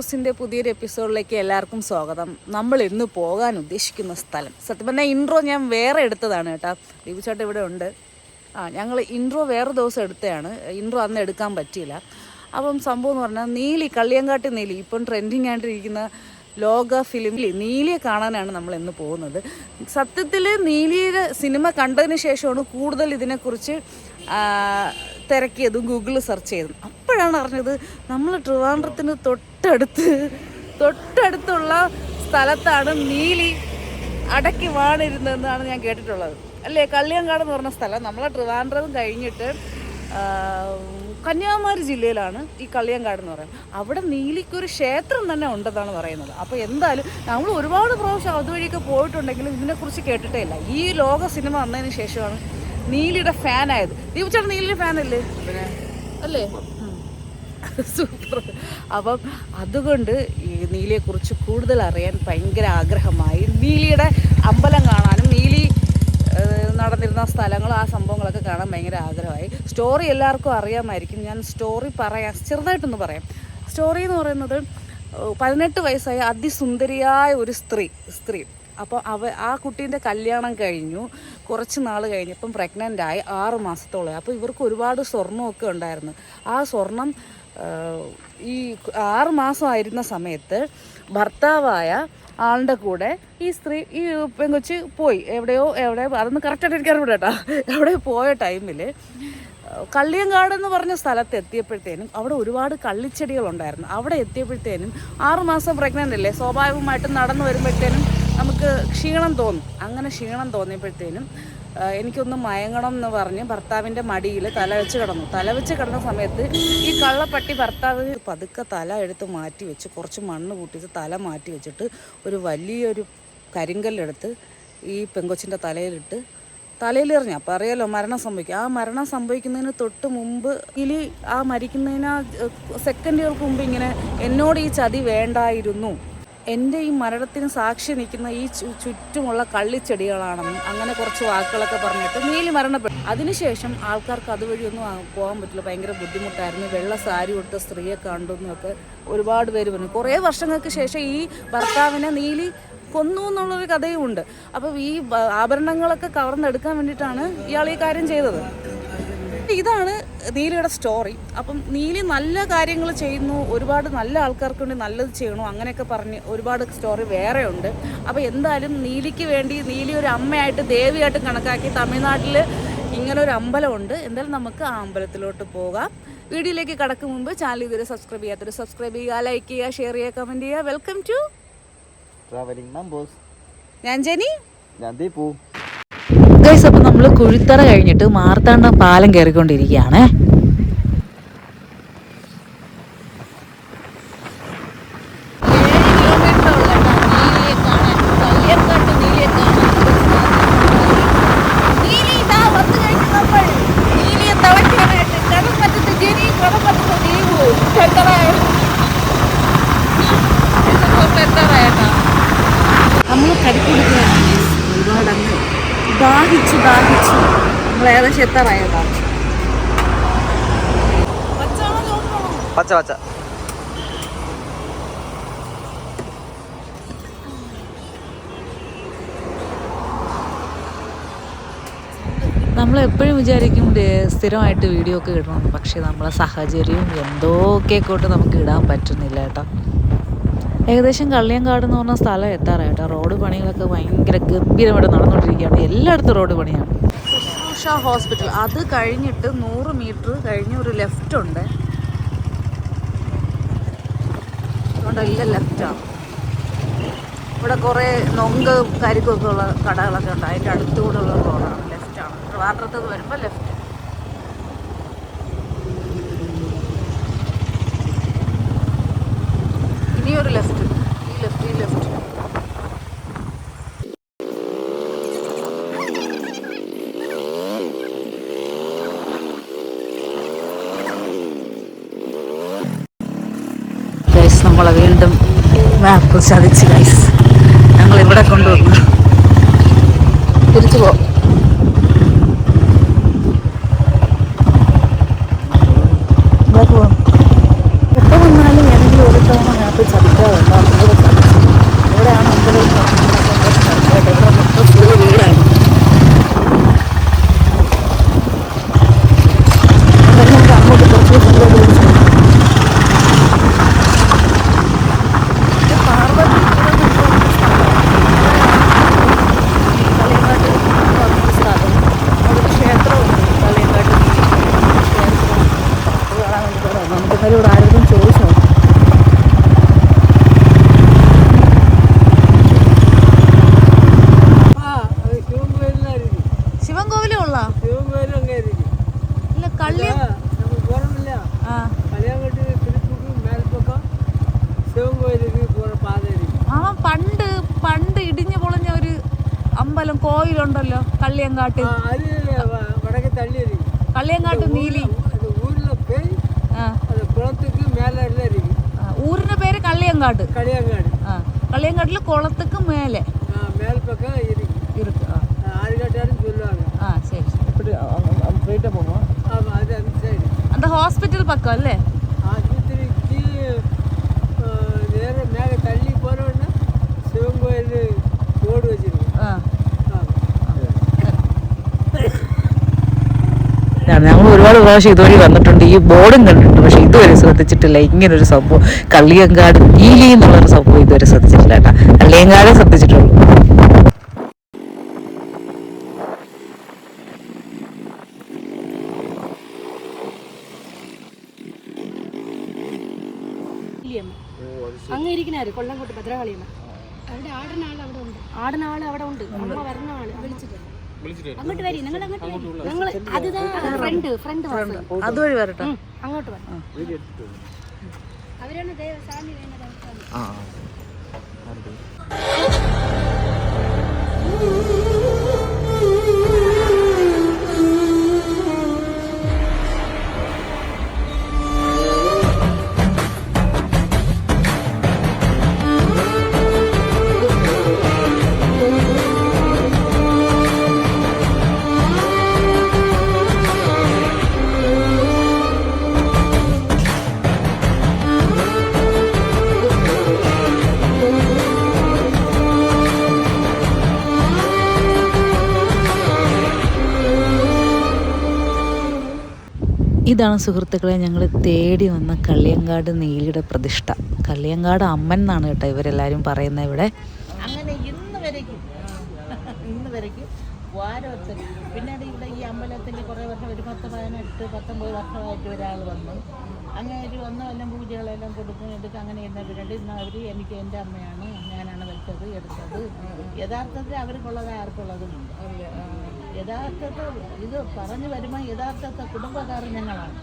വ്യൂസിൻ്റെ പുതിയൊരു എപ്പിസോഡിലേക്ക് എല്ലാവർക്കും സ്വാഗതം. നമ്മൾ ഇന്ന് പോകാൻ ഉദ്ദേശിക്കുന്ന സ്ഥലം സത്യം പറഞ്ഞാൽ ഇൻട്രോ ഞാൻ വേറെ എടുത്തതാണ് കേട്ടോ. ദീപുചേട്ടൻ ഇവിടെ ഉണ്ട്. ഞങ്ങൾ ഇൻട്രോ വേറെ ദിവസം എടുത്തതാണ്. ഇൻട്രോ അന്ന് എടുക്കാൻ പറ്റിയില്ല. അപ്പം സംഭവം എന്ന് പറഞ്ഞാൽ നീലി, കള്ളിയങ്കാട്ട് നീലി, ഇപ്പം ട്രെൻഡിങ് ആയിട്ടിരിക്കുന്ന ലോക ഫിലിമിൽ നീലിയെ കാണാനാണ് നമ്മൾ ഇന്ന് പോകുന്നത്. സത്യത്തിൽ നീലിയുടെ സിനിമ കണ്ടതിന് ശേഷമാണ് കൂടുതൽ ഇതിനെക്കുറിച്ച് തിരക്കിയതും ഗൂഗിളിൽ സെർച്ച് ചെയ്തതും. അപ്പോഴാണ് അറിഞ്ഞത് നമ്മൾ ട്രിവാൻഡ്രത്തിന് തൊട്ടടുത്തുള്ള സ്ഥലത്താണ് നീലി അടക്കി വാണിരുന്നതെന്നാണ് ഞാൻ കേട്ടിട്ടുള്ളത്. അല്ലേ? കള്ളിയങ്കാട് എന്ന് പറഞ്ഞ സ്ഥലം നമ്മളെ ട്രിവാൻഡ്രം കഴിഞ്ഞിട്ട് കന്യാകുമാരി ജില്ലയിലാണ് ഈ കള്ളിയങ്കാട് എന്ന് പറയുന്നത്. അവിടെ നീലിക്കൊരു ക്ഷേത്രം തന്നെ ഉണ്ടെന്നാണ് പറയുന്നത്. അപ്പോൾ എന്തായാലും നമ്മൾ ഒരുപാട് പ്രാവശ്യം അതുവഴിയൊക്കെ പോയിട്ടുണ്ടെങ്കിലും ഇതിനെക്കുറിച്ച് കേട്ടിട്ടേ ഇല്ല. ഈ ലോക സിനിമ വന്നതിന് ശേഷമാണ് നീലിയുടെ ഫാനായത്. ദീപുചേട്ടൻ നീലിയുടെ ഫാനല്ലേ? അല്ലേ? സൂപ്പർ. അപ്പം അതുകൊണ്ട് ഈ നീലിയെക്കുറിച്ച് കൂടുതൽ അറിയാൻ ഭയങ്കര ആഗ്രഹമായി. നീലിയുടെ അമ്പലം കാണാനും നീലി നടന്നിരുന്ന സ്ഥലങ്ങളും ആ സംഭവങ്ങളൊക്കെ കാണാൻ ഭയങ്കര ആഗ്രഹമായി. സ്റ്റോറി എല്ലാവർക്കും അറിയാമായിരിക്കും. ഞാൻ സ്റ്റോറി പറയാം, ചെറുതായിട്ടൊന്ന് പറയാം. സ്റ്റോറി എന്ന് പറയുന്നത് 18 വയസ്സായ അതിസുന്ദരിയായ ഒരു സ്ത്രീ അപ്പോൾ ആ കുട്ടീൻ്റെ കല്യാണം കഴിഞ്ഞു. കുറച്ച് നാൾ കഴിഞ്ഞപ്പം പ്രഗ്നൻ്റായി 6 മാസത്തോളം. അപ്പോൾ ഇവർക്ക് ഒരുപാട് സ്വർണ്ണമൊക്കെ ഉണ്ടായിരുന്നു. ആ സ്വർണം ഈ 6 മാസമായിരുന്ന സമയത്ത് ഭർത്താവായ ആളുടെ കൂടെ ഈ പെങ്കൊച്ച് പോയി. എവിടെ അതൊന്നും കറക്റ്റായിട്ട് എനിക്കറിയില്ല കേട്ടോ. എവിടെ പോയ ടൈമിൽ കള്ളിയങ്കാട് എന്ന് പറഞ്ഞ സ്ഥലത്ത് എത്തിയപ്പോഴത്തേനും അവിടെ ഒരുപാട് കള്ളിച്ചെടികളുണ്ടായിരുന്നു. അവിടെ എത്തിയപ്പോഴത്തേനും 6 മാസം പ്രഗ്നൻ്റ് അല്ലേ, സ്വാഭാവികമായിട്ടും നടന്നു വരുമ്പോഴത്തേനും നമുക്ക് ക്ഷീണം തോന്നും. അങ്ങനെ ക്ഷീണം തോന്നിയപ്പോഴത്തേനും എനിക്കൊന്ന് മയങ്ങണം എന്ന് പറഞ്ഞ് ഭർത്താവിൻ്റെ മടിയിൽ തല വെച്ച് കിടന്ന സമയത്ത് ഈ കള്ളപ്പട്ടി ഭർത്താവ് പതുക്കെ തല എടുത്ത് മാറ്റി വെച്ച് കുറച്ച് മണ്ണ് കൂട്ടിയിട്ട് തല മാറ്റി വെച്ചിട്ട് ഒരു വലിയൊരു കരിങ്കല്ലെടുത്ത് ഈ പെങ്കൊച്ചിൻ്റെ തലയിലെറിഞ്ഞു. അപ്പോൾ അറിയാലോ മരണം സംഭവിക്കും. ആ മരണം സംഭവിക്കുന്നതിന് തൊട്ട് മുമ്പ് ആ മരിക്കുന്നതിന് സെക്കൻഡുകൾക്ക് മുമ്പ് ഇങ്ങനെ എന്നോട് ഈ ചതി വേണ്ടായിരുന്നു, എൻ്റെ ഈ മരണത്തിന് സാക്ഷി നിൽക്കുന്ന ഈ ചുറ്റുമുള്ള കള്ളിച്ചെടികളാണെന്നും അങ്ങനെ കുറച്ച് വാക്കുകളൊക്കെ പറഞ്ഞിട്ട് നീലി മരണപ്പെട്ടു. അതിനുശേഷം ആൾക്കാർക്ക് അതുവഴിയൊന്നും പോകാൻ പറ്റില്ല, ഭയങ്കര ബുദ്ധിമുട്ടായിരുന്നു. വെള്ള സാരി കൊടുത്ത സ്ത്രീയെ കണ്ടെന്നൊക്കെ ഒരുപാട് പേര് പറഞ്ഞു. കുറേ വർഷങ്ങൾക്ക് ശേഷം ഈ ഭർത്താവിനെ നീലി കൊന്നു എന്നുള്ളൊരു കഥയും ഉണ്ട്. അപ്പോൾ ഈ ആഭരണങ്ങളൊക്കെ കവർന്നെടുക്കാൻ വേണ്ടിയിട്ടാണ് ഇയാൾ ഈ കാര്യം ചെയ്തത്. ഇതാണ് നീലിയുടെ സ്റ്റോറി. അപ്പം നീലി നല്ല കാര്യങ്ങൾ ചെയ്യുന്നു, ഒരുപാട് നല്ല ആൾക്കാർക്ക് വേണ്ടി നല്ലത് ചെയ്യണു, അങ്ങനെയൊക്കെ പറഞ്ഞ് ഒരുപാട് സ്റ്റോറി വേറെ ഉണ്ട്. അപ്പോൾ എന്തായാലും നീലിക്ക് വേണ്ടി നീലി ഒരു അമ്മയായിട്ട് ദേവിയായിട്ട് കണക്കാക്കി തമിഴ്നാട്ടിൽ ഇങ്ങനൊരു അമ്പലമുണ്ട്. എന്തായാലും നമുക്ക് ആ അമ്പലത്തിലോട്ട് പോകാം. വീഡിയോയിലേക്ക് കടക്കും മുമ്പ് ചാനൽ ഇതുവരെ സബ്സ്ക്രൈബ് ചെയ്യാത്തൊരു സബ്സ്ക്രൈബ് ചെയ്യുക, ലൈക്ക് ചെയ്യുക, ഷെയർ ചെയ്യുക, കമൻറ്റ് ചെയ്യുക. Welcome to travelling numbers. ഞാൻ ജെനി, ഞാൻ ദീപു. ഗൈസ്, അപ്പോൾ നമ്മൾ കുഴിത്തറ കഴിഞ്ഞിട്ട് മാർത്താണ്ഡം പാലം കയറിക്കൊണ്ടിരിക്കുകയാണ്. നമ്മൾ കരിക്കുടിക്കുകയാണ്. ഒരുപാട് അങ്ങ് ദാഹിച്ചു നമ്മൾ ഏകദേശം എത്താറായതാണ്. പച്ച നമ്മളെപ്പോഴും വിചാരിക്കും സ്ഥിരമായിട്ട് വീഡിയോ ഒക്കെ ഇടണമെന്ന്. പക്ഷേ നമ്മളെ സാഹചര്യവും എന്തൊക്കെ കൊണ്ട് നമുക്ക് ഇടാൻ പറ്റുന്നില്ല കേട്ടോ. ഏകദേശം കള്ളിയങ്കാട് എന്ന് പറഞ്ഞ സ്ഥലം എത്താറായിട്ടോ. റോഡ് പണികളൊക്കെ ഭയങ്കര ഗംഭീരമായിട്ട് നടന്നുകൊണ്ടിരിക്കുകയാണ്. എല്ലായിടത്തും റോഡ് പണിയാണ്. ശുശ്രൂഷ ഹോസ്പിറ്റൽ അത് കഴിഞ്ഞിട്ട് 100 മീറ്റർ കഴിഞ്ഞ് ഒരു ലെഫ്റ്റ് ഉണ്ട്. അതുകൊണ്ടെല്ലാം ലെഫ്റ്റാണ്. ഇവിടെ കുറേ നൊങ്ക് കരിക്കൊക്കെ ഉള്ള കടകളൊക്കെ ഉണ്ട്. അതിൻ്റെ അടുത്തുകൂടെ ഉള്ള റോഡാണ്, ലെഫ്റ്റാണ്. ട്രിവാൻഡ്രത്ത് വരുമ്പോൾ ലെഫ്റ്റ്. ഇനിയൊരു ലെഫ്റ്റ്, ഈ ലെഫ്റ്റ്. ഗൈസ്, നമ്മളെ വീണ്ടും മാപ്പ് ചതിച്ച് ഗൈസ്. ഞങ്ങൾ ഇവിടെ കൊണ്ടുവന്നു. തിരിച്ചു പോകും. എപ്പോൾ വന്നാലും ഏതെങ്കിലും ഒരു തവണ മാപ്പ് ചതി ആ പണ്ട് ഇടിഞ്ഞു പൊളിഞ്ഞ ഒരു അമ്പലം കോയിലുണ്ടല്ലോ കള്ളിയങ്കാട്ട്. കള്ളിയങ്കാട്ട് നീലി. ഊരിന്റെ പേര് കള്ളിയങ്കാട്ട്. കള്ളിയങ്കാട്ടില് കുളத்துக்கு മേലെ இருக்கு. அந்த ஹாஸ்பிட்டல் பக்கம் அല്ലേ? ஆஸ்பத்திரிக்கு நேர மேலே தள்ளி போனோன்னா சிவன் கோயில் போர்டு வச்சிருக்கு. ഞങ്ങൾ ഒരുപാട് പ്രാവശ്യം ഇതുവഴി വന്നിട്ടുണ്ട്, ഈ ബോർഡും കണ്ടിട്ടുണ്ട്, പക്ഷെ ഇതുവരെ ശ്രദ്ധിച്ചിട്ടില്ല ഇങ്ങനൊരു സംഭവം. കള്ളിയങ്കാട് നീലി എന്നുള്ളൊരു സംഭവം ഇതുവരെ ശ്രദ്ധിച്ചിട്ടില്ല കേട്ടോ. കള്ളിയങ്കാട് ശ്രദ്ധിച്ചിട്ടുള്ളൂ. അങ്ങ് ഇരിക്കണാര് കൊല്ലംകോട്ട് ഭദ്രകാളിയമ്മ. അവിടെ ആടുന്ന ആൾ അവിടെ ഉണ്ട്. ആടുന്ന ആൾ അവിടെ ഉണ്ട്. അമ്മ വരുന്ന ആള് വിളിച്ചിട്ട് അങ്ങോട്ട് വരി. നിങ്ങൾ അങ്ങോട്ട് വരി. നിങ്ങൾ ഫ്രണ്ട് അതുവഴി വരട്ടെ. അങ്ങോട്ട് വരും. അവരാണ് ദേവസ്വാമി വേണ്ടത്. ഇതാണ് സുഹൃത്തുക്കളെ ഞങ്ങൾ തേടി വന്ന കള്ളിയങ്കാട് നീലിയുടെ പ്രതിഷ്ഠ. കള്ളിയങ്കാട് അമ്മൻ എന്നാണ് കേട്ടോ ഇവരെല്ലാവരും പറയുന്നത് ഇവിടെ. അങ്ങനെ ഇന്ന് വരയ്ക്കും വാരത്തിൽ പിന്നീട് ഇവിടെ ഈ അമ്പലത്തിൽ കുറേ വർഷം ഒരു 18-19 വർഷമായിട്ട് ഒരാൾ വന്നു. അങ്ങനെ വന്ന എല്ലാം പൂജകളെല്ലാം എടുക്കും അങ്ങനെ എന്നെ പിന്നീട് ഇന്ന് അവർ എനിക്ക് എൻ്റെ അമ്മയാണ്, ഞാനാണ് വെച്ചത് എടുത്തത്. യഥാർത്ഥത്തിൽ അവർക്കുള്ളത് ആർക്കുള്ളതുമുണ്ട്. യഥാർത്ഥത്തിൽ ഇത് പറഞ്ഞു വരുമ്പോൾ യഥാർത്ഥത്തിൽ കുടുംബക്കാർ ഞങ്ങളാണ്.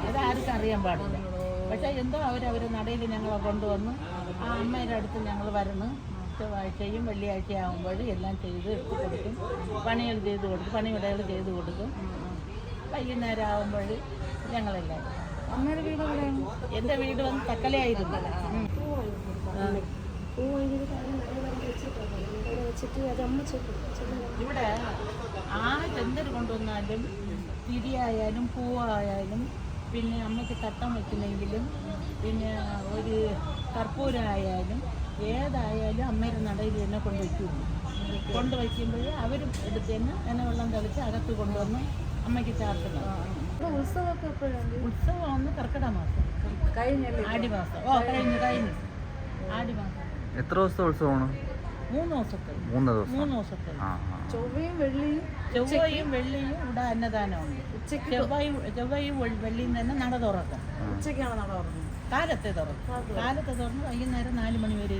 അതാർക്കും അറിയാൻ പാടില്ല. പക്ഷേ എന്തോ അവരവരെ നടയിൽ ഞങ്ങളെ കൊണ്ടുവന്ന് ആ അമ്മയുടെ അടുത്ത് ഞങ്ങൾ വരണം. ചൊവ്വാഴ്ചയും വെള്ളിയാഴ്ചയാകുമ്പോൾ എല്ലാം ചെയ്ത് എടുത്ത് കൊടുക്കും. പണികൾ ചെയ്ത് കൊടുക്കും, പണിവിടകൾ ചെയ്ത് കൊടുക്കും. വൈകുന്നേരം ആകുമ്പോൾ ഞങ്ങളെല്ലാം. എൻ്റെ വീട് വന്ന് തക്കലയായിരുന്നു. ഇവിടെ ആരെന്തൊരു കൊണ്ടുവന്നാലും തിരിയായാലും പൂവായാലും പിന്നെ അമ്മയ്ക്ക് തട്ടം വയ്ക്കുന്നെങ്കിലും പിന്നെ ഒരു കർപ്പൂരമായാലും ഏതായാലും അമ്മയുടെ നടയിൽ തന്നെ കൊണ്ടുവയ്ക്കുമ്പോൾ അവരും എടുത്ത് തന്നെ എന്നെ വെള്ളം തളിച്ച് അകത്ത് കൊണ്ടുവന്ന് അമ്മയ്ക്ക് ചാർത്തുന്നത്. ഉത്സവം ഒന്ന് കർക്കിടക മാസം ആടി മാസം. കഴിഞ്ഞു ആടി മാസം. എത്ര ദിവസത്തെ ഉത്സവമാണ്? 3 ദിവസത്തെ. 3 ദിവസത്തെ. ചൊവ്വയും വെള്ളിയും ഇവിടെ അന്നദാനമുണ്ട്. ചൊവ്വയും വെള്ളിയും തന്നെ നട തുറക്കും. ഉച്ചയ്ക്കാണ് നട തുറക്കുന്നത്. കാലത്തെ തുറന്ന് വൈകുന്നേരം 4 മണി വരെ.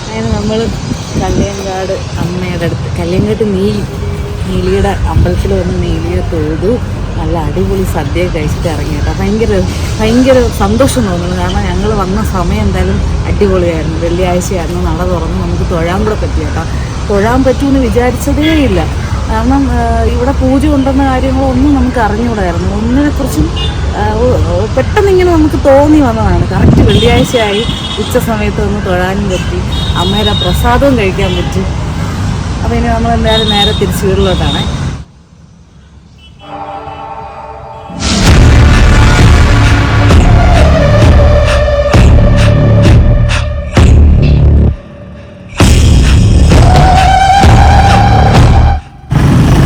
അങ്ങനെ നമ്മൾ കള്ളിയങ്കാട് അമ്മയുടെ അടുത്ത് കള്ളിയങ്കാട്ട് നീലിയുടെ അമ്പലത്തിൽ വന്ന് നീലിയെ തൊഴുതു. നല്ല അടിപൊളി സദ്യ കഴിച്ചിട്ട് ഇറങ്ങി കേട്ടോ. ഭയങ്കര സന്തോഷം തോന്നുന്നു. കാരണം ഞങ്ങൾ വന്ന സമയം എന്തായാലും അടിപൊളിയായിരുന്നു. വെള്ളിയാഴ്ചയായിരുന്നു, നട തുറന്ന് നമുക്ക് തൊഴാൻ കൂടെ പറ്റി കേട്ടോ. തൊഴാൻ പറ്റുമെന്ന് വിചാരിച്ചതേയില്ല. കാരണം ഇവിടെ പൂജ ഉണ്ടെന്ന കാര്യങ്ങളൊന്നും നമുക്ക് അറിഞ്ഞുകൂടായിരുന്നു. ഒന്നിനെക്കുറിച്ചും പെട്ടെന്ന് ഇങ്ങനെ നമുക്ക് തോന്നി വന്നതാണ്. കറക്റ്റ് വെള്ളിയാഴ്ചയായി. ഉച്ച സമയത്ത് ഒന്ന് തൊഴാനും പറ്റി, അമ്മയുടെ പ്രസാദവും കഴിക്കാൻ പറ്റി. അപ്പോൾ ഇനി നമ്മൾ എന്തായാലും നേരെ തിരിച്ച് വീട്ടിലോട്ടാണ്.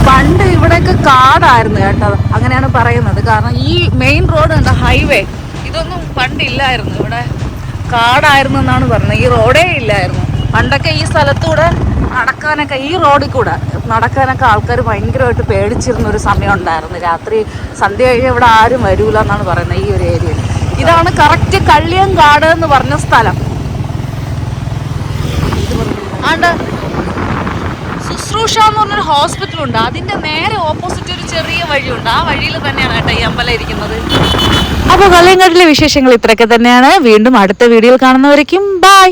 പണ്ട് ഇവിടെയൊക്കെ കാടായിരുന്നു കേട്ടോ, അങ്ങനെയാണ് പറയുന്നത്. കാരണം ഈ മെയിൻ റോഡ് ഉണ്ട്, ഹൈവേ, ഇതൊന്നും പണ്ടില്ലായിരുന്നു. ഇവിടെ കാടായിരുന്നു എന്നാണ് പറഞ്ഞത്. ഈ റോഡേ ഇല്ലായിരുന്നു. പണ്ടൊക്കെ ഈ സ്ഥലത്തൂടെ നടക്കാനൊക്കെ, ഈ റോഡിൽ കൂടെ നടക്കാനൊക്കെ ആൾക്കാർ ഭയങ്കരമായിട്ട് പേടിച്ചിരുന്ന ഒരു സമയം ഉണ്ടായിരുന്നു. രാത്രി സന്ധ്യ കഴിഞ്ഞാൽ ഇവിടെ ആരും വരൂല എന്നാണ് പറയുന്നത് ഈ ഒരു ഏരിയയിൽ. ഇതാണ് കറക്റ്റ് കള്ളിയങ്കാട് എന്ന് പറഞ്ഞ സ്ഥലം. ആണ്ട് ശുശ്രൂഷ എന്ന് പറഞ്ഞൊരു ഹോസ്പിറ്റലുണ്ട്, അതിൻ്റെ നേരെ ഓപ്പോസിറ്റ് ഒരു ചെറിയ വഴിയുണ്ട്. ആ വഴിയിൽ തന്നെയാണ് കേട്ടോ ഈ അമ്പലം ഇരിക്കുന്നത്. അപ്പോൾ കള്ളിയങ്കാട്ടിലെ വിശേഷങ്ങൾ ഇത്രയൊക്കെ തന്നെയാണ്. വീണ്ടും അടുത്ത വീഡിയോയിൽ കാണുന്നവരേക്കും ബൈ.